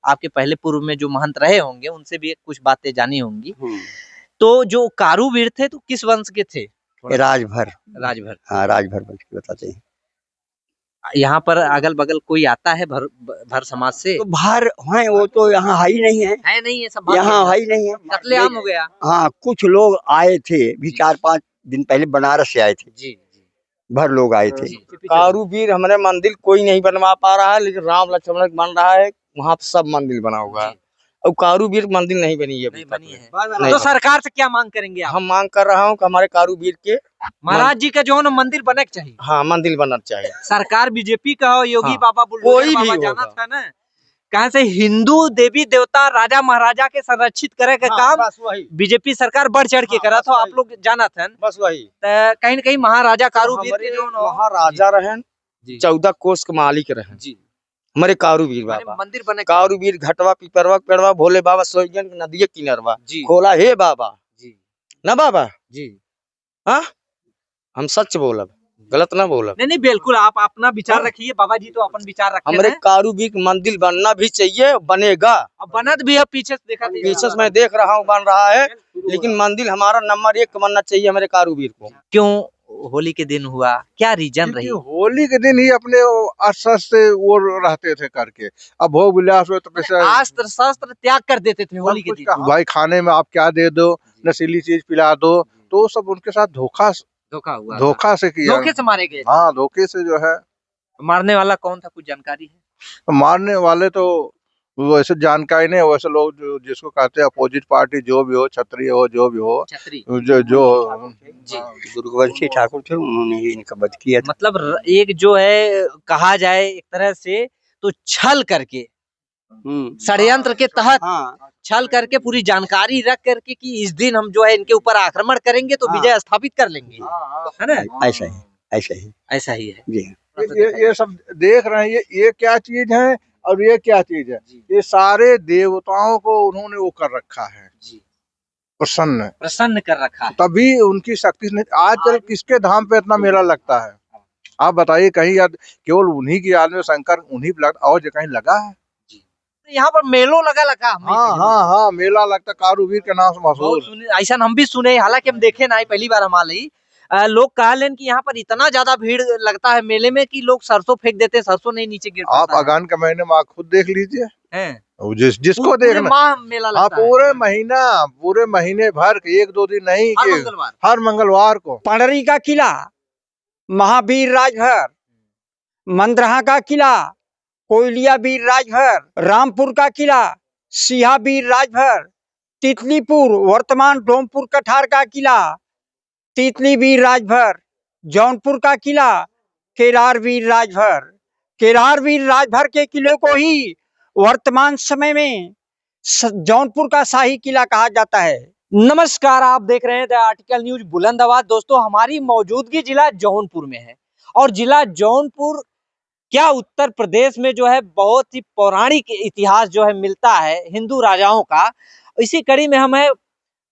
आपके पहले पूर्व में जो महंत रहे होंगे उनसे भी कुछ बातें जानी होंगी। तो जो कारूवीर थे तो किस वंश के थे? राजभर। राजभर। हाँ, राजभर वंश के बताते हैं। यहाँ पर अगल बगल कोई आता है भर समाज से? तो भर है, वो तो यहाँ है ही नहीं है। है नहीं है, सब यहाँ है ही नहीं है, कत्लेआम हो गया। हाँ, कुछ लोग आए थे भी 4-5 दिन पहले बनारस से आए थे जी। भर लोग आए थे। कारूवीर हमारे मंदिर कोई नहीं बनवा पा रहा है, लेकिन राम लक्ष्मण बन रहा है, वहाँ सब मंदिर बना हुआ है और कारूवीर मंदिर नहीं बनी है, तो सरकार से क्या मांग करेंगे आप? हम मांग कर रहा हूँ कि हमारे कारूवीर के महाराज जी का जो है ना मंदिर बनना चाहिए। हाँ, मंदिर बनना चाहिए। सरकार बीजेपी का हो, योगी हाँ, बाबा कोई बाबा भी जाना था ना, कहाँ से हिंदू देवी देवता राजा महाराजा के संरक्षित करे का काम बीजेपी सरकार बढ़ चढ़ के करा था। आप लोग जाना था बस वही, कहीं न कहीं महाराजा कारूवीर के जो महाराजा रहे, 14 कोष के मालिक रहे जी हमारे कारूवीर बाबा। मंदिर बने कारूवीर घटवा पिपरवा पेड़वा भोले बाबा सोईगन नदी किनारवा खोला हे बाबा जी ना बाबा जी। हाँ, हम सच बोलब, गलत ना बोलब। नहीं बिल्कुल, आप अपना विचार रखिए, बाबा जी तो अपन विचार रखते हैं। हमारे कारूवीर मंदिर बनना भी चाहिए, बनेगा, अब बनत भी है। पीछे से देखा, पीछे से मैं देख रहा हूँ बन रहा है, लेकिन मंदिर हमारा नंबर 1 बनना चाहिए हमारे कारूवीर को। क्यों होली के दिन हुआ, क्या रीजन रही? होली के दिन ही अपने अस्त्र से वो रहते थे करके, अब भोग विलास हो तो अस्त्र शस्त्र त्याग कर देते थे होली के दिन। भाई खाने में आप क्या दे दो, नशीली चीज पिला दो, तो सब उनके साथ धोखा हुआ, धोखा से किया, धोखे से मारे गए। हाँ, धोखे से जो है। मारने वाला कौन था, कुछ जानकारी है? मारने वाले तो वैसे जानकारी नहीं, वैसे लोग जिसको कहते हैं अपोजिट पार्टी, जो भी हो, क्षत्रिय हो, जो भी हो, जो दुर्गवंशी ठाकुर थे, उन्होंने ही इनका वध किया था। मतलब एक जो है कहा जाए एक तरह से तो छल करके, षड्यंत्र के तहत छल करके पूरी जानकारी रख करके कि इस दिन हम जो है इनके ऊपर आक्रमण करेंगे तो विजय स्थापित कर लेंगे, है ना? ऐसा ही है जी। ये सब देख रहे हैं, ये क्या चीज है और ये क्या चीज है। ये सारे देवताओं को उन्होंने वो कर रखा है, प्रसन्न कर रखा है, तभी उनकी शक्ति ने। आजकल किसके धाम पे इतना मेला लगता है, आप बताइए? कहीं केवल उन्हीं की याद में शंकर उन्हीं पे लगता, और कहीं लगा है? यहाँ पर मेलो लगा। हाँ, मेला लगता, कारूवीर के नाम से मशहूर। ऐसा हम भी सुने, हालांकि हम देखे ना, पहली बार हम आ रही। लोग कह लें कि यहाँ पर इतना ज्यादा भीड़ लगता है मेले में कि लोग सरसों फेंक देते हैं, सरसों नहीं नीचे गिरता। आप अगहन के महीने में खुद देख लीजिए, जिसको देखना मेला लगता है। पूरे महीने भर, 1-2 दिन नहीं, हर मंगलवार को। पंडरी का किला, महावीर राजभर, मंदरहा का किला, कोयलिया वीर राजभर, रामपुर का किला, सिहा वीर राजभर, तितलीपुर वर्तमान डोमपुर कठार का किला, तितली वीर राजभर, जौनपुर का किला, केरार वीर राजभर। केरार वीर राजभर के किले को ही वर्तमान समय में जौनपुर का शाही किला कहा जाता है। नमस्कार, आप देख रहे हैं द आर्टिकल न्यूज बुलंदाबाद। दोस्तों, हमारी मौजूदगी जिला जौनपुर में है और जिला जौनपुर क्या उत्तर प्रदेश में जो है बहुत ही पौराणिक इतिहास जो है मिलता है हिंदू राजाओं का। इसी कड़ी में हम है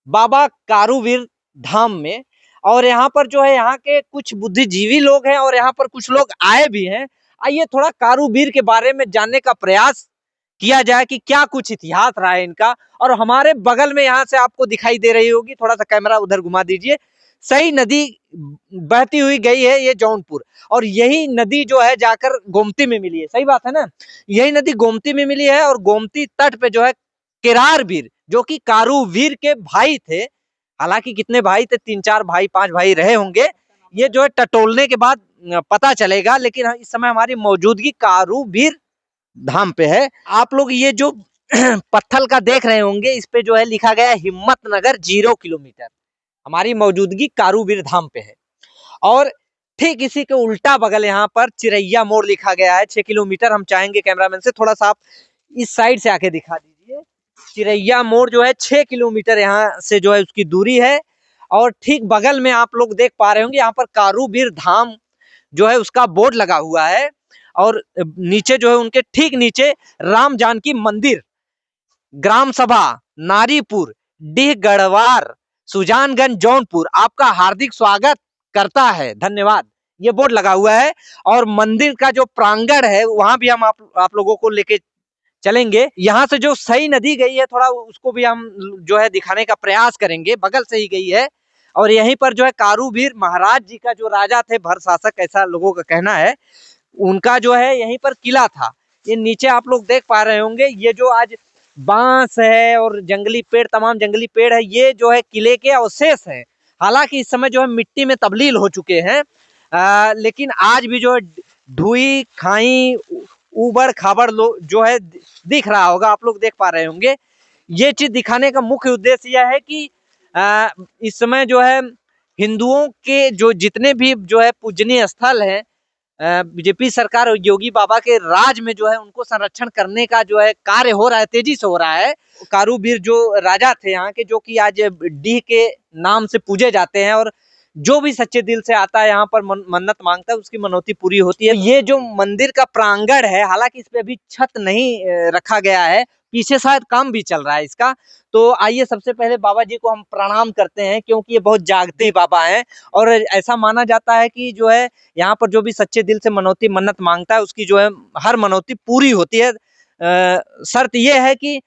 बाबा कारूवीर धाम में, और यहाँ पर जो है यहाँ के कुछ बुद्धिजीवी लोग हैं और यहाँ पर कुछ लोग आए भी हैं। आइए थोड़ा कारूवीर के बारे में जानने का प्रयास किया जाए कि क्या कुछ इतिहास रहा है इनका। और हमारे बगल में यहाँ से आपको दिखाई दे रही होगी, थोड़ा सा कैमरा उधर घुमा दीजिए, सही नदी बहती हुई गई है ये जौनपुर, और यही नदी जो है जाकर गोमती में मिली है। सही बात है ना, यही नदी गोमती में मिली है और गोमती तट पे जो है केरारवीर, जो कि कारूवीर के भाई थे, हालांकि कितने भाई थे, 3-4 भाई 5 भाई रहे होंगे, ये जो है टटोलने के बाद पता चलेगा। लेकिन इस समय हमारी मौजूदगी कारूवीर धाम पे है। आप लोग ये जो पत्थर का देख रहे होंगे, इस पे जो है लिखा गया है हिम्मतनगर 0 किलोमीटर। हमारी मौजूदगी कारूवीर धाम पे है और ठीक इसी के उल्टा बगल यहाँ पर चिरैया मोड़ लिखा गया है 6 किलोमीटर। हम चाहेंगे कैमरामैन से थोड़ा सा आप इस साइड से आके दिखा दीजिए। चिरैया मोड़ जो है 6 किलोमीटर यहाँ से जो है उसकी दूरी है, और ठीक बगल में आप लोग देख पा रहे होंगे यहाँ पर कारूवीर धाम जो है उसका बोर्ड लगा हुआ है, और नीचे जो है उनके ठीक नीचे राम जानकी मंदिर, ग्राम सभा नारीपुर, डीह गढ़वार, सुजानगंज, जौनपुर आपका हार्दिक स्वागत करता है, धन्यवाद, ये बोर्ड लगा हुआ है। और मंदिर का जो प्रांगण है वहां भी हम आप लोगों को लेके चलेंगे। यहाँ से जो सई नदी गई है थोड़ा उसको भी हम जो है दिखाने का प्रयास करेंगे, बगल से ही गई है। और यहीं पर जो है कारूवीर महाराज जी का जो राजा थे, भर शासक ऐसा लोगों का कहना है, उनका जो है यहीं पर किला था। ये नीचे आप लोग देख पा रहे होंगे, ये जो आज बांस है और जंगली पेड़, तमाम जंगली पेड़ है, ये जो है किले के अवशेष है। हालांकि इस समय जो है मिट्टी में तब्दील हो चुके हैं, लेकिन आज भी जो है ढुई खाई ऊबड़ खाबड़ जो है दिख रहा होगा, आप लोग देख पा रहे होंगे। ये चीज दिखाने का मुख्य उद्देश्य यह है कि इस समय जो है हिंदुओं के जो जितने भी जो है पूजनीय स्थल है, बीजेपी सरकार और योगी बाबा के राज में जो है उनको संरक्षण करने का जो है कार्य हो रहा है, तेजी से हो रहा है। कारूवीर जो राजा थे यहाँ के, जो कि आज डीह के नाम से पूजे जाते हैं, और जो भी सच्चे दिल से आता है यहाँ पर मन्नत मांगता है, उसकी मनौती पूरी होती है। ये जो मंदिर का प्रांगण है, हालांकि इस पे अभी छत नहीं रखा गया है, पीछे शायद काम भी चल रहा है इसका। तो आइए सबसे पहले बाबा जी को हम प्रणाम करते हैं, क्योंकि ये बहुत जागते बाबा हैं, और ऐसा माना जाता है कि जो है यहाँ पर जो भी सच्चे दिल से मनौती मन्नत मांगता है, उसकी जो है हर मनौती पूरी होती है। शर्त ये है कि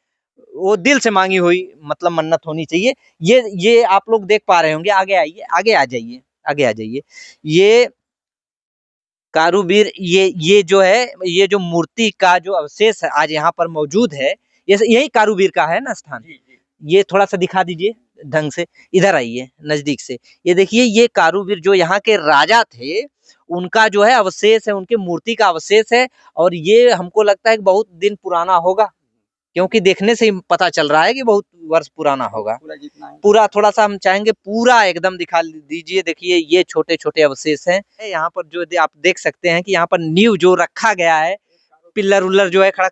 वो दिल से मांगी हुई मतलब मन्नत होनी चाहिए। ये आप लोग देख पा रहे होंगे। आगे आइए, आगे आ जाइए, आगे आ जाइए। ये कारूवीर, ये जो है, ये जो मूर्ति का जो अवशेष है आज यहाँ पर मौजूद है, यही कारूवीर का है ना स्थान। ये थोड़ा सा दिखा दीजिए ढंग से, इधर आइए नजदीक से। ये देखिए, ये कारूवीर जो यहाँ के राजा थे, उनका जो है अवशेष है, उनके मूर्ति का अवशेष है। और ये हमको लगता है कि बहुत दिन पुराना होगा, क्योंकि देखने से ही पता चल रहा है कि बहुत वर्ष पुराना होगा। पूरा थोड़ा सा हम चाहेंगे पूरा एकदम दिखा दीजिए। देखिए, ये छोटे छोटे अवशेष हैं। यहाँ पर जो आप देख सकते हैं कि यहाँ पर नींव जो रखा गया है, पिल्लर उल्लर जो है खड़ा,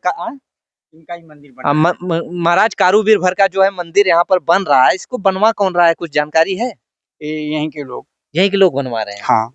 इनका ही मंदिर बना है। महाराज कारूवीर भर का जो है मंदिर यहाँ पर बन रहा है। इसको बनवा कौन रहा है, कुछ जानकारी है? यहीं के लोग बनवा रहे हैं। हाँ,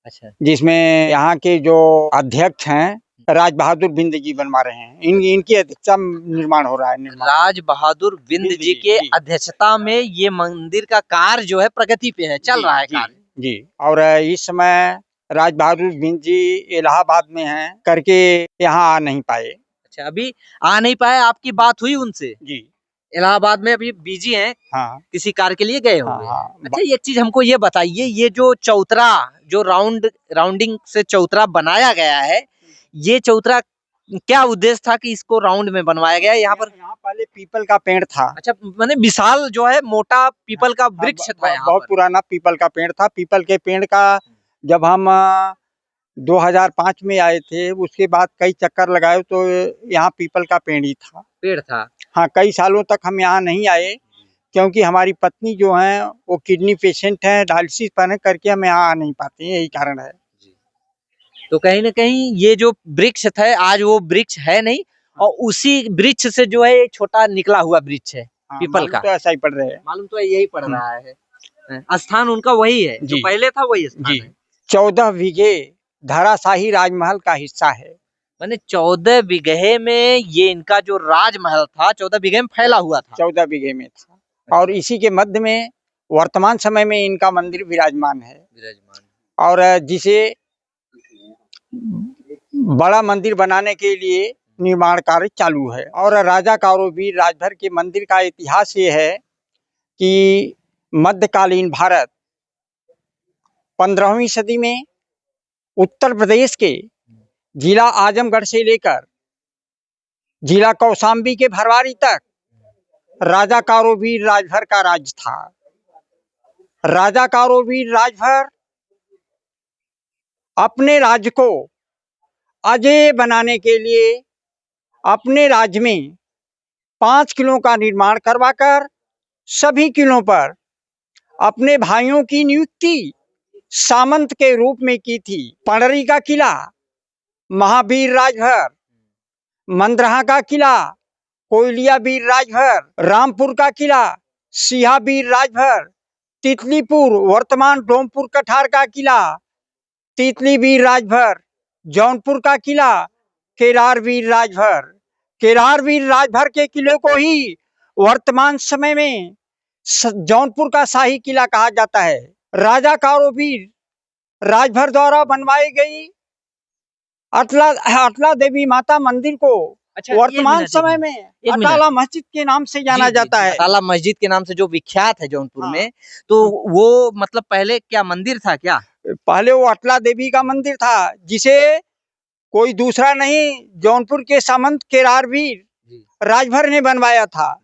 अच्छा। जिसमें यहाँ के जो अध्यक्ष हैं राज बहादुर बिंद जी बनवा रहे हैं। इनकी अध्यक्षता निर्माण हो रहा है। राज बहादुर बिंद जी के अध्यक्षता में ये मंदिर का कार्य जो है प्रगति पे है, चल रहा है कार्य जी। और इस समय राज बहादुर बिंद जी इलाहाबाद में हैं, करके यहाँ आ नहीं पाए। अच्छा, अभी आ नहीं पाए। आपकी बात हुई उनसे? जी, इलाहाबाद में अभी बिजी हैं। हाँ, किसी कार्य के लिए गए होंगे। हाँ। अच्छा, एक चीज हमको ये बताइए, ये जो चौतरा जो राउंडिंग से चौतरा बनाया गया है, ये चौतरा क्या उद्देश्य था कि इसको राउंड में बनवाया गया? यहाँ पहले पीपल का पेड़ था। अच्छा, मैंने विशाल जो है मोटा पीपल का वृक्ष था यहाँ बहुत पुराना पीपल का पेड़ था। पीपल के पेड़ का जब हम 2005 में आए थे, उसके बाद कई चक्कर लगाए तो यहाँ पीपल का पेड़ था। हाँ, कई सालों तक हम यहाँ नहीं आए, क्योंकि हमारी पत्नी जो है वो किडनी पेशेंट है, डायलिसिस पर करके हम यहाँ आ नहीं पाते हैं, यही कारण है। तो कहीं ना कहीं ये जो वृक्ष था, आज वो वृक्ष है नहीं, और उसी वृक्ष से जो है छोटा निकला हुआ वृक्ष है पीपल का। तो ऐसा ही पड़ रहा है, मालूम तो यही पड़ रहा है। स्थान उनका वही है जो पहले था, वही स्थान है। 14 बीघे धराशाही राजमहल का हिस्सा है। मैंने 14 बीघे में ये इनका जो राजमहल था, 14 बीघे में फैला हुआ था। 14 बीघे में था, और इसी के मध्य में वर्तमान समय में इनका मंदिर विराजमान है। और जिसे बड़ा मंदिर बनाने के लिए निर्माण कार्य चालू है। और राजा कारूवीर राजभर के मंदिर का इतिहास ये है कि मध्यकालीन भारत 15वीं सदी में उत्तर प्रदेश के जिला आजमगढ़ से लेकर जिला कौशाम्बी के भरवारी तक राजा कारूवीर राजभर का राज था। राजा कारूवीर राजभर अपने राज्य को अजेय बनाने के लिए अपने राज्य में 5 किलों का निर्माण करवाकर सभी किलों पर अपने भाइयों की नियुक्ति सामंत के रूप में की थी। पंडरी का किला, महावीर राजभर, मंदरहा का किला, कोयलिया वीर राजभर, रामपुर का किला, सिहा वीर राजभर, तितलीपुर वर्तमान डोमपुर कठार का किला, तितली वीर राजभर, जौनपुर का किला, केलार वीर राजभर। केलार वीर राजभर के किले को ही वर्तमान समय में जौनपुर का शाही किला कहा जाता है। राजा कारूवीर राजभर द्वारा बनवाई गई अटला देवी माता मंदिर को अच्छा, वर्तमान समय में मिनट। अटाला मस्जिद के नाम से जाना जाता है। अटाला मस्जिद के नाम से जो विख्यात है जौनपुर हाँ। में, तो वो मतलब पहले क्या मंदिर था क्या? पहले वो अटला देवी का मंदिर था, जिसे कोई दूसरा नहीं जौनपुर के सामंत केरारवीर राजभर ने बनवाया था।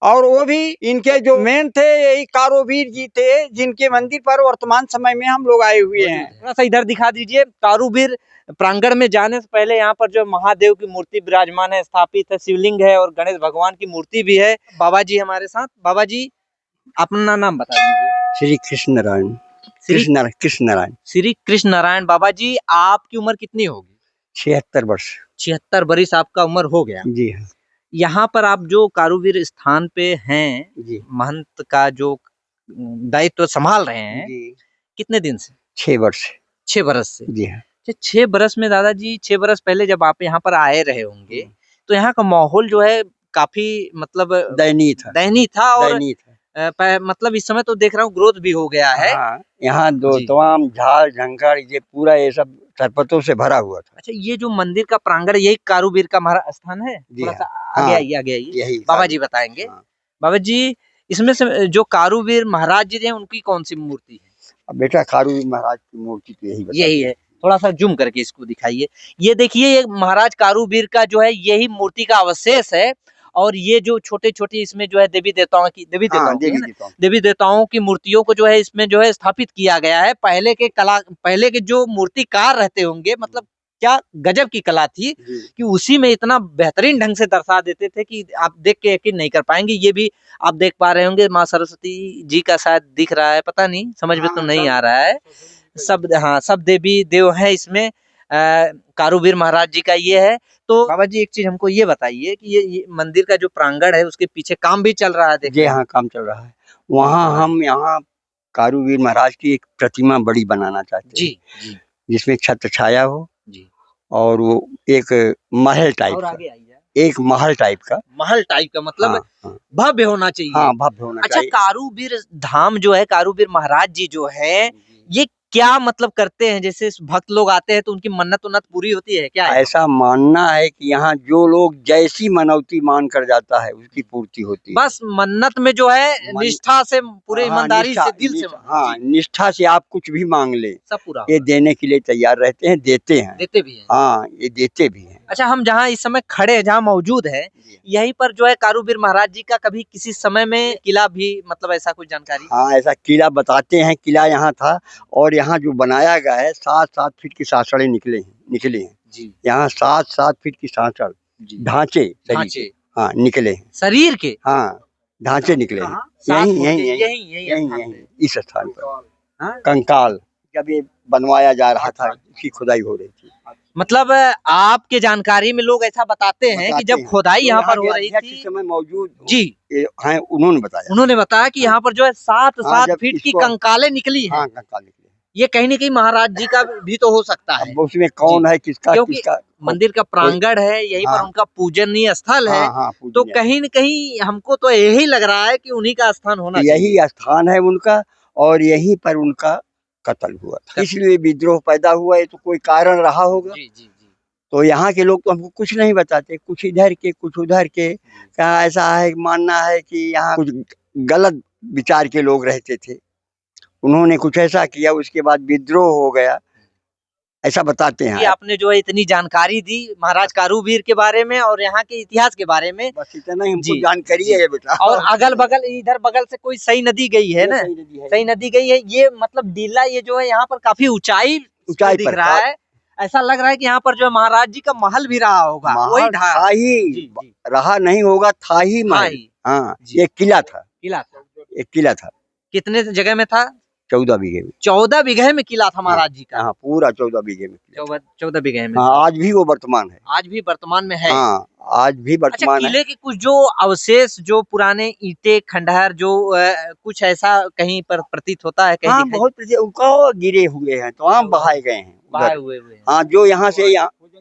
और वो भी इनके जो मेन थे यही कारूवीर जी थे, जिनके मंदिर पर वर्तमान समय में हम लोग आए हुए हैं। थोड़ा सा इधर दिखा दीजिए। कारूवीर प्रांगण में जाने से पहले यहाँ पर जो महादेव की मूर्ति विराजमान है, स्थापित है, शिवलिंग है और गणेश भगवान की मूर्ति भी है। बाबा जी हमारे साथ। बाबा जी अपना नाम बता दीजिए। श्री कृष्ण नारायण, कृष्ण नारायण। श्री कृष्ण नारायण। बाबा जी आपकी उम्र कितनी होगी? 76 वर्ष। 76 वर्ष आपका उम्र हो गया। जी हाँ यहाँ पर आप जो कारूवीर स्थान पे हैं, जी। महंत का जो दायित्व संभाल रहे हैं, जी कितने दिन से? 6 वर्ष। 6 बरस से। जी हाँ। 6 बरस में दादाजी, 6 बरस पहले जब आप यहाँ पर आए रहे होंगे, तो यहाँ का माहौल जो है काफी मतलब दयनीय था और दयनीय था। मतलब इस समय तो देख रहा हूँ ग्रोथ भी हो गया है। हाँ, यहाँ दो जी। तमाम झाड़ झंकार ये पूरा ये सब सरपतों से भरा हुआ था। अच्छा, ये जो मंदिर का प्रांगण यही कारूवीर का महाराज स्थान है? जी थोड़ा सा हाँ। आगे आइए, आगे आइए, यही बाबा जी बताएंगे। हाँ। बाबा जी इसमें से जो कारूवीर महाराज जी हैं उनकी कौन सी मूर्ति है? अब बेटा कारूवीर महाराज की मूर्ति तो यही है। थोड़ा सा जूम करके इसको दिखाइए। ये देखिए, ये महाराज कारूवीर का जो है यही मूर्ति का अवशेष है। और ये जो छोटे छोटे इसमें जो है देवी देवताओं की देवी देवताओं की मूर्तियों को जो है इसमें जो है स्थापित किया गया है। पहले के जो मूर्तिकार रहते होंगे, मतलब क्या गजब की कला थी कि उसी में इतना बेहतरीन ढंग से दर्शा देते थे कि आप देख के यकीन नहीं कर पाएंगे। ये भी आप देख पा रहे होंगे, माँ सरस्वती जी का शायद दिख रहा है, पता नहीं, समझ में तो नहीं आ रहा है। सब देवी देव हैं इसमें। कारूवीर महाराज जी का ये है। तो बाबा जी एक चीज हमको ये बताइए कि ये मंदिर का जो प्रांगण है उसके पीछे काम भी चल रहा है? जी हाँ, काम चल रहा है। वहाँ हम यहाँ कारूवीर महाराज की एक प्रतिमा बड़ी बनाना चाहते हैं। जी। जिसमें छत्र छाया हो जी। और वो एक महल टाइप का, एक महल टाइप का मतलब हाँ, भव्य होना चाहिए। हाँ, भव्य होना अच्छा, चाहिए। कारूवीर धाम जो है, कारूवीर महाराज जी जो है, ये क्या मतलब करते हैं? जैसे भक्त लोग आते हैं तो उनकी मन्नत उन्नत पूरी होती है क्या? ऐसा मानना है कि यहाँ जो लोग जैसी मनौती मान कर जाता है उसकी पूर्ति होती है। बस मन्नत में जो है निष्ठा से, पूरे ईमानदारी से, दिल से, हाँ, निष्ठा से आप कुछ भी मांग ले, सब पूरा ये देने के लिए तैयार रहते हैं, देते भी हैं। हाँ, ये देते भी हैं। अच्छा, हम जहाँ इस समय खड़े हैं, जहाँ मौजूद है, यहीं पर जो है कारूवीर महाराज जी का कभी किसी समय में किला भी, मतलब ऐसा कुछ जानकारी? हाँ, ऐसा किला बताते हैं, किला यहाँ था। और यहाँ जो बनाया गया है 7-7 फीट की सांसड़े निकले हैं जी। यहाँ 7-7 फीट की सांसड़ ढांचे हाँ निकले हैं शरीर के। हाँ, ढांचे निकले हैं यही इस स्थान पर। कंकाल जब ये बनवाया जा रहा था, इसकी खुदाई हो रही थी। मतलब आपके जानकारी में लोग ऐसा बताते हैं कि जब खुदाई यहाँ पर हो रही थी, समय मौजूद जी हैं, उन्होंने बताया कि यहाँ पर जो है 7-7 फीट की कंकालें निकली हैं। हाँ, कंकाल निकले। ये कहीं न कहीं महाराज जी का भी तो हो सकता है। उसमें कौन है, किसका मंदिर का प्रांगण है, यहीं पर उनका पूजनीय स्थल है। तो कहीं न कहीं हमको तो यही लग रहा है कि उन्हीं का स्थान होना चाहिए। यही स्थान है उनका और यहीं पर उनका कत्ल हुआ था, इसलिए विद्रोह पैदा हुआ। है तो कोई कारण रहा होगा। जी। तो यहाँ के लोग तो हमको कुछ नहीं बताते, कुछ इधर के कुछ उधर के। क्या ऐसा है, मानना है कि यहाँ कुछ गलत विचार के लोग रहते थे, उन्होंने कुछ ऐसा किया, उसके बाद विद्रोह हो गया, ऐसा बताते हैं। आपने जो है इतनी जानकारी दी महाराज कारूवीर के बारे में और यहाँ के इतिहास के बारे में, बस इतना ही हमको जानकारी है बेटा। और अगल बगल इधर बगल से कोई सही नदी गई है ना, सही नदी गई है। ये मतलब डीला, ये जो है यहाँ पर काफी ऊंचाई दिख रहा है। ऐसा लग रहा है कि यहाँ पर जो है महाराज जी का महल भी रहा होगा। वही था ही, रहा नहीं होगा, था ही महल। हाँ, ये किला था। एक किला था। कितने जगह में था? 14 बीघे में। 14 बीघे में किला था महाराज जी का। हाँ, पूरा 14 बीघे में। 14 बीघे में। हाँ, आज भी वो वर्तमान है। आज भी वर्तमान में है। हाँ, आज भी वर्तमान है। किले के कुछ जो अवशेष, जो पुराने ईंटें, खंडहर, जो कुछ ऐसा कहीं पर प्रतीत होता है? हाँ, बहुत गिरे हुए हैं, तो हम बहाए गए हैं, बहाए हुए। हाँ, जो यहाँ से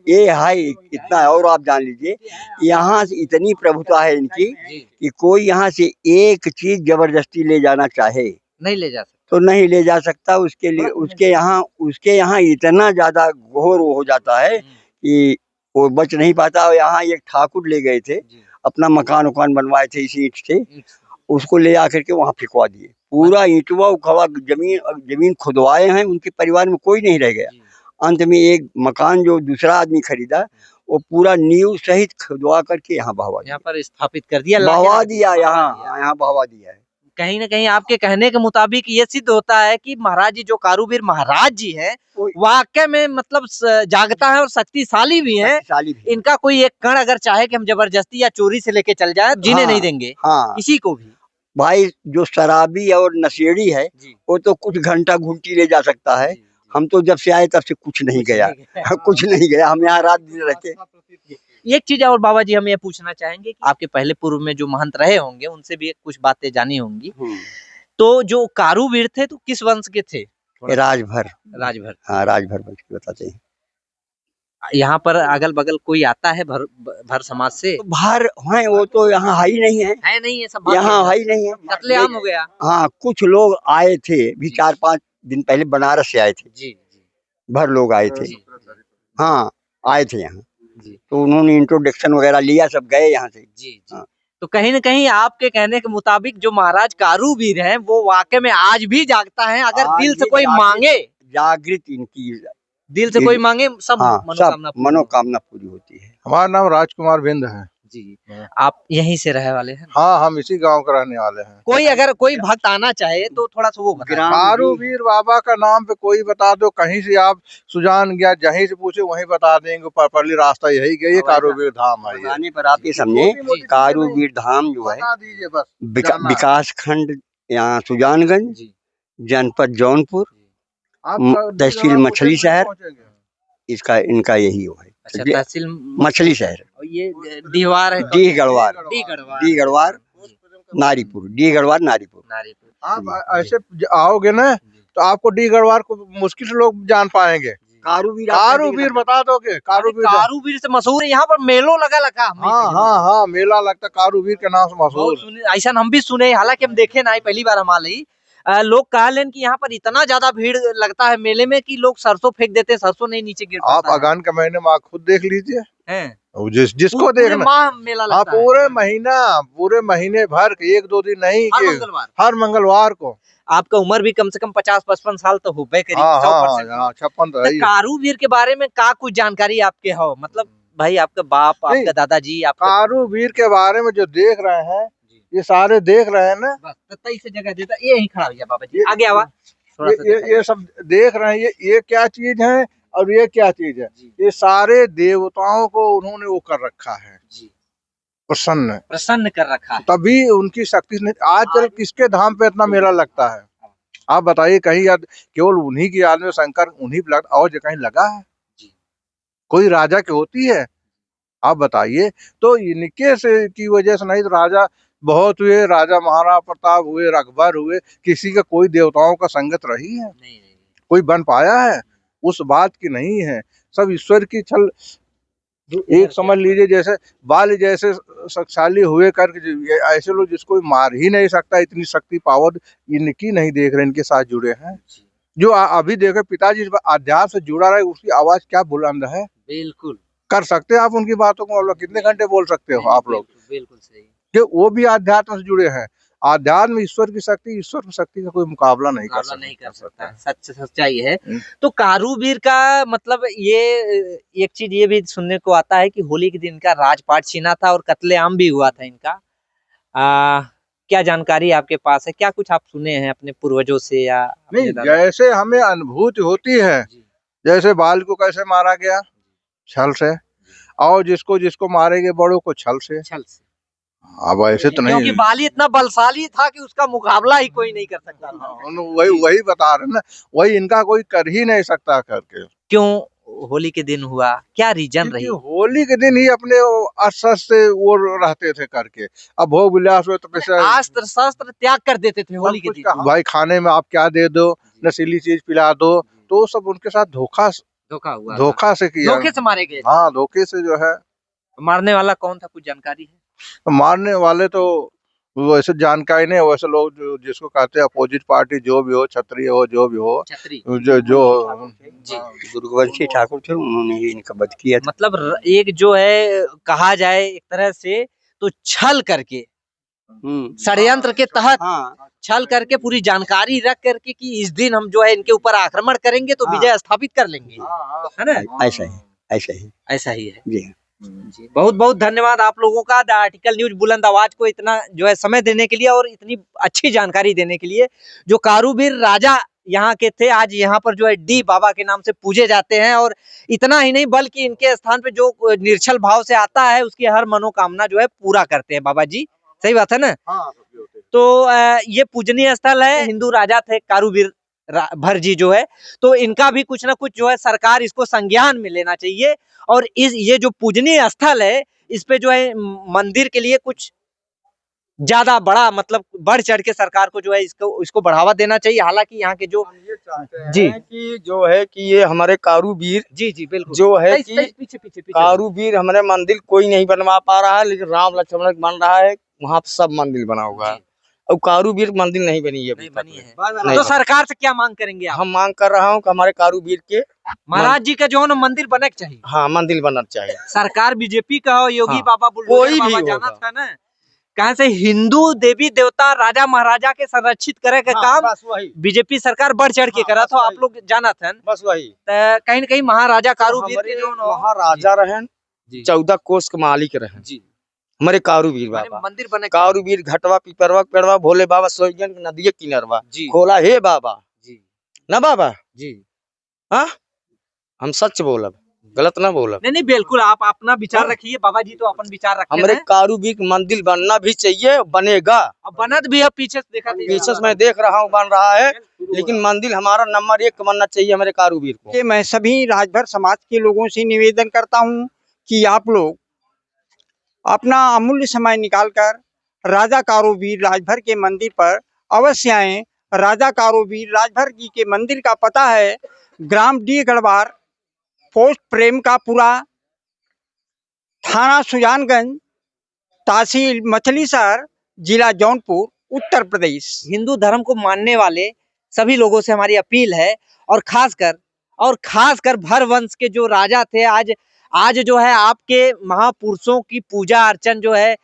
ये है इतना है। और आप जान लीजिए, यहाँ से इतनी प्रभुता है इनकी कि कोई यहाँ से एक चीज जबरदस्ती ले जाना चाहे नहीं ले जा सकता, तो नहीं ले जा सकता। उसके लिए उसके यहाँ इतना ज्यादा घोर हो जाता है कि वो बच नहीं पाता। और यहाँ एक ठाकुर ले गए थे, अपना मकान उकान बनवाए थे इसी ईंट से, उसको ले आकर के वहाँ फिकवा दिए। पूरा ईंटवा उखड़ा, जमीन खुदवाए हैं, उनके परिवार में कोई नहीं रह गया। अंत में एक मकान जो दूसरा आदमी खरीदा, वो पूरा नींव सहित खुदवा करके यहाँ बहवा दिया, यहाँ पर स्थापित कर दिया, बहवा दिया, यहाँ बहवा दिया है। कहीं ना कहीं आपके कहने के मुताबिक ये सिद्ध होता है कि महाराज जी, जो कारूवीर महाराज जी हैं, वाकई में मतलब जागता है और शक्तिशाली भी है। इनका कोई एक कण अगर चाहे कि हम जबरदस्ती या चोरी से लेके चल जाए, जीने नहीं देंगे किसी को भी। भाई जो शराबी और नशेड़ी है वो तो कुछ घंटा घुंटी ले जा सकता है, हम तो जब से आए तब से कुछ नहीं गया, कुछ नहीं गया, हम यहाँ रात दिन रहते। एक चीज और बाबा जी हम ये पूछना चाहेंगे कि आपके पहले पूर्व में जो महंत रहे होंगे उनसे भी कुछ बातें जानी होंगी, तो जो कारूवीर थे तो किस वंश के थे? राजभर। हाँ, राजभर वंश के बताते हैं। यहाँ पर अगल बगल कोई आता है भर समाज से? तो भर है, वो तो यहाँ है ही नहीं है, नहीं है, सब यहाँ है ही नहीं है, कत्लेआम हो गया। हाँ, कुछ लोग आए थे भी 4-5 दिन पहले बनारस से आए थे जी, भर लोग आए थे, हाँ आए थे यहाँ, तो उन्होंने इंट्रोडक्शन वगैरह लिया, सब गए यहाँ से जी। तो कहीं न कहीं आपके कहने के मुताबिक जो महाराज कारूवीर हैं वो वाकई में आज भी जागता है। अगर दिल से कोई मांगे, जागृत इनकी दिल से कोई मांगे, सब मनोकामना पूरी होती है। हमारा नाम राजकुमार बिंद है जी। आप यहीं से रहने वाले हैं? हाँ, हम इसी गांव के रहने वाले हैं। कोई अगर कोई भक्त आना चाहे तो थोड़ा सा वो कारूवीर बाबा का नाम पे कोई बता दो, कहीं से आप सुजान गया, जहीं से पूछे वहीं बता देंगे, प्रॉपरली रास्ता यही गया, ये कारूवीर धाम है। बताने पर आप ये समझे, कारूवीर धाम जो है दीजिए बस, विकास खंड यहाँ सुजानगंज, जनपद जौनपुर, तहसील मछली शहर, इसका इनका यही हो है। अच्छा, तहसील मछली शहर। ये दीवार है, डी गढ़वार नारीपुर। आप ऐसे आओगे ना तो आपको डी गढ़वार को मुश्किल से लोग जान पाएंगे। कारूवीर बता दोगे, कारूवीर से मशहूर है। यहाँ पर मेलो लगा। हाँ, मेला लगता, कारूवीर के नाम से मशहूर। ऐसा हम भी सुने, हालांकि हम देखे ना, पहली बार हम आई। लोग कह लें कि यहाँ पर इतना ज्यादा भीड़ लगता है मेले में कि लोग सरसों फेंक देते हैं, सरसों नहीं नीचे गिरता। आप अगहन के महीने में खुद देख लीजिए, जिसको देखना मेला लगता है। पूरे महीने भर, 1-2 दिन नहीं, हर मंगलवार को। आपका उम्र भी कम से कम 50-55 साल तो होबे करीब। 56 तो है। कारूवीर के बारे में का कुछ जानकारी आपके हो? मतलब भाई आपका बाप, आपका दादाजी, कारूवीर के बारे में जो देख रहे हैं, ये सारे देख रहे हैं ना, बस से जगह देता, ये यही खड़ा हो गया बाबा जी, आगे आवा। ये सब देख रहे हैं, ये क्या चीज है और ये क्या चीज है, ये सारे देवताओं को उन्होंने वो कर रखा है, प्रसन्न कर रखा है, तभी उनकी शक्ति ने। आजकल किसके धाम पे इतना मेला लगता है? आप बताइए, कहीं केवल उन्हीं की याद में शंकर उन्हीं पे लगता, और कहीं लगा है? कोई राजा की होती है? आप बताइए। तो इनके से की वजह से नहीं तो राजा बहुत हुए, राजा महाराणा प्रताप हुए, अकबर हुए, किसी का कोई देवताओं का संगत रही है? नहीं। कोई बन पाया है? उस बात की नहीं है, सब ईश्वर की छल। एक समझ लीजिए, जैसे बाल जैसे शक्तिशाली हुए करके, ऐसे लोग जिसको मार ही नहीं सकता, इतनी शक्ति पावर इनकी नहीं देख रहे, इनके साथ जुड़े हैं। जो अभी देखो, पिताजी अध्यात्म से जुड़ा रहे, उसकी आवाज क्या बुलंद है। बिल्कुल कर सकते हैं आप उनकी बातों को, कितने घंटे बोल सकते हो आप लोग। बिल्कुल सही, कि वो भी आध्यात्म से जुड़े हैं। आध्यात्म ईश्वर की शक्ति, ईश्वर की शक्ति का कोई मुकाबला नहीं कर सकता। सच्चाई है। तो कारूवीर का मतलब ये एक चीज ये भी सुनने को आता है कि होली के दिन का राजपाट छीना था और कत्लेआम भी हुआ था इनका। क्या जानकारी आपके पास है? क्या कुछ आप सुने हैं अपने पूर्वजों से या नहीं? जैसे हमें अनुभूति होती है, जैसे बाल को कैसे मारा गया, छल से, और जिसको मारेंगे बड़ों को छल से। अब ऐसे तो नहीं, क्योंकि बाली इतना बलशाली था कि उसका मुकाबला ही कोई नहीं कर सकता था। वही बता रहे ना, वही इनका कोई कर ही नहीं सकता करके। क्यों होली के दिन हुआ? क्या रीजन रही? होली के दिन ही अपने अस्त्र से वो रहते थे करके। अब भोग विलास हुए तो अस्त्र शस्त्र त्याग कर देते थे होली के दिन। भाई खाने में आप क्या दे दो, नशीली चीज पिला दो, तो सब उनके साथ धोखा हुआ, धोखा से किया, धोखे से मारे गए। हाँ, धोखे से जो है। मारने वाला कौन था, कुछ जानकारी है? तो मारने वाले तो वैसे जानकारी नहीं, वैसे लोग जिसको कहते हैं अपोजिट पार्टी, जो भी हो, क्षत्रिय हो, जो भी हो, छतरी जो जी। दुर्गवंशी ठाकुर थे, उन्होंने ही इनका वध किया था। मतलब एक जो है कहा जाए एक तरह से तो छल करके षड्यंत्र के तहत हाँ, छल करके पूरी जानकारी रख करके कि इस दिन हम जो है इनके ऊपर आक्रमण करेंगे तो विजय स्थापित कर लेंगे, है ना? ऐसा ही, ऐसा ही, ऐसा ही है जी हाँ। जी। बहुत बहुत धन्यवाद आप लोगों का द आर्टिकल न्यूज बुलंद आवाज को इतना जो है समय देने के लिए और इतनी अच्छी जानकारी देने के लिए। जो कारूबीर राजा यहाँ के थे, आज यहाँ पर जो है डी बाबा के नाम से पूजे जाते हैं और इतना ही नहीं बल्कि इनके स्थान पे जो निर्छल भाव से आता है उसकी हर मनोकामना जो है पूरा करते हैं बाबा जी। सही बात है ना? तो ये पूजनीय स्थल है। हिंदू राजा थे कारूबीर भर जी जो है, तो इनका भी कुछ ना कुछ जो है सरकार इसको संज्ञान में लेना चाहिए और ये जो पूजनीय स्थल है इस पे जो है मंदिर के लिए कुछ ज्यादा बड़ा मतलब बढ़ चढ़ के सरकार को जो है इसको बढ़ावा देना चाहिए। हालांकि यहाँ के जो जी कि जो है कि ये हमारे कारूबीर जी जी बिल्कुल जो है पीछे कि पीछे पीछे कारूबीर हमारे मंदिर कोई नहीं बनवा पा रहा है, लेकिन राम लक्ष्मण बन रहा है, वहाँ सब मंदिर बना हुआ है और कारूबीर मंदिर नहीं बनी है, नहीं बनी है। नहीं तो सरकार से क्या मांग करेंगे आप? हम मांग कर रहा हूँ कि हमारे कारूबीर के महाराज जी का जो है ना मंदिर बनना चाहिए। हाँ मंदिर बनना चाहिए। सरकार बीजेपी का हो, योगी हाँ, बाबा कोई बुलडोजर भी बाबा जाना होगा। था ना, कहाँ से हिंदू देवी देवता राजा महाराजा के संरक्षित करे का काम बस वही, बीजेपी सरकार बढ़ चढ़ के हाँ, करा बस था। आप वही। लोग जाना था न? बस वही कहीं न कहीं महाराजा कारूबीर हमारे के जो न महाराजा रहन जी 14 कोष के मालिक रहन जी हमारे कारूबीर माने बाबा। मंदिर बने कारूबीर घटवा पिपरवा पेड़वा भोले बाबा सोईजन नदिये किनरवा जी खोला हे बाबा जी ना बाबा। जी हाँ हम सच बोलब, गलत ना बोलब। नहीं बिल्कुल आप अपना विचार रखिए, बाबा जी तो अपन विचार रखे हमारे हैं। कारूबीर का मंदिर बनना भी चाहिए, बनेगा। अब बनत भी है, पीछे से देखा पीछे से मैं देख रहा हूँ बन रहा है, लेकिन मंदिर हमारा नंबर 1 बनना चाहिए हमारे कारूबीर को। कि मैं सभी राजभर समाज के लोगों से निवेदन करता हूं कि आप लोग अपना अमूल्य समय निकालकर राजा कारूबीर राजभर के मंदिर पर अवश्य आएं। राजा कारूबीर राजभर जी के मंदिर का पता है ग्राम डी गढ़वार, पोस्ट प्रेम का पूरा, थाना सुजानगंज, तहसील मछलीशहर, जिला जौनपुर, उत्तर प्रदेश। हिंदू धर्म को मानने वाले सभी लोगों से हमारी अपील है और खासकर भर वंश के जो राजा थे, आज जो है आपके महापुरुषों की पूजा अर्चन जो है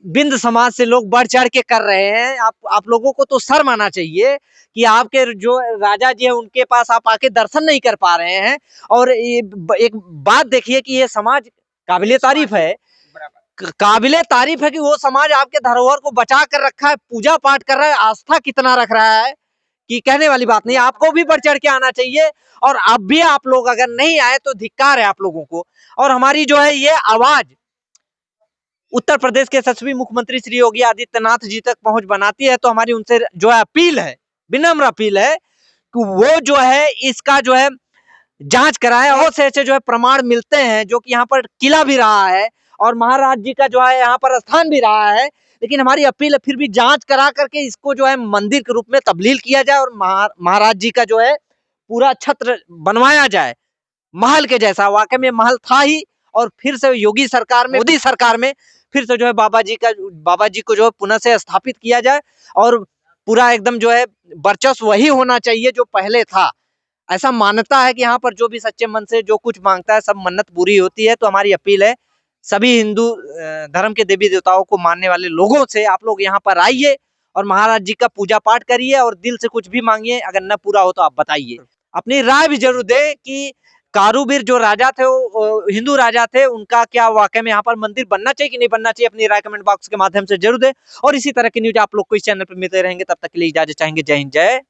बिंद समाज से लोग बढ़ चढ़ के कर रहे हैं। आप लोगों को तो शर्म आना चाहिए कि आपके जो राजा जी है उनके पास आप आके दर्शन नहीं कर पा रहे हैं। और ये एक बात देखिए कि ये समाज काबिले तारीफ है, काबिले तारीफ है कि वो समाज आपके धरोहर को बचा कर रखा है, पूजा पाठ कर रहा है, आस्था कितना रख रहा है कि कहने वाली बात नहीं। आपको भी बढ़ चढ़ के आना चाहिए और अब भी आप लोग अगर नहीं आए तो धिक्कार है आप लोगों को। और हमारी जो है ये आवाज उत्तर प्रदेश के यशस्वी मुख्यमंत्री श्री योगी आदित्यनाथ जी तक पहुंच बनाती है, तो हमारी उनसे जो है अपील है, विनम्र अपील है कि वो जो है इसका जो है जांच कराएं। और से ऐसे जो है प्रमाण मिलते हैं जो कि यहाँ पर किला भी रहा है और महाराज जी का जो है यहाँ पर स्थान भी रहा है, लेकिन हमारी अपील है फिर भी जांच करा करके इसको जो है मंदिर के रूप में तब्दील किया जाए और महाराज जी का जो है पूरा छत्र बनवाया जाए महल के जैसा। वाकई में महल था ही, और फिर से योगी सरकार में, मोदी सरकार में फिर से जो है बाबा जी को जो है पुनः से स्थापित किया जाए और पूरा एकदम जो है वर्चस्व वही होना चाहिए जो पहले था। ऐसा मान्यता है कि यहाँ पर जो भी सच्चे मन से जो कुछ मांगता है सब मन्नत पूरी होती है। तो हमारी अपील है सभी हिंदू धर्म के देवी देवताओं को मानने वाले लोगों से, आप लोग यहाँ पर आइए और महाराज जी का पूजा पाठ करिए और दिल से कुछ भी मांगिए। अगर न पूरा हो तो आप बताइए, अपनी राय भी जरूर दें कि कारूबीर जो राजा थे वो हिंदू राजा थे, उनका क्या वाकई में यहाँ पर मंदिर बनना चाहिए कि नहीं बनना चाहिए। अपनी राय कमेंट बॉक्स के माध्यम से जरूर दें और इसी तरह की न्यूज आप लोग को इस चैनल पर मिलते रहेंगे। तब तक के लिए इजाजत चाहेंगे। जय हिंद, जय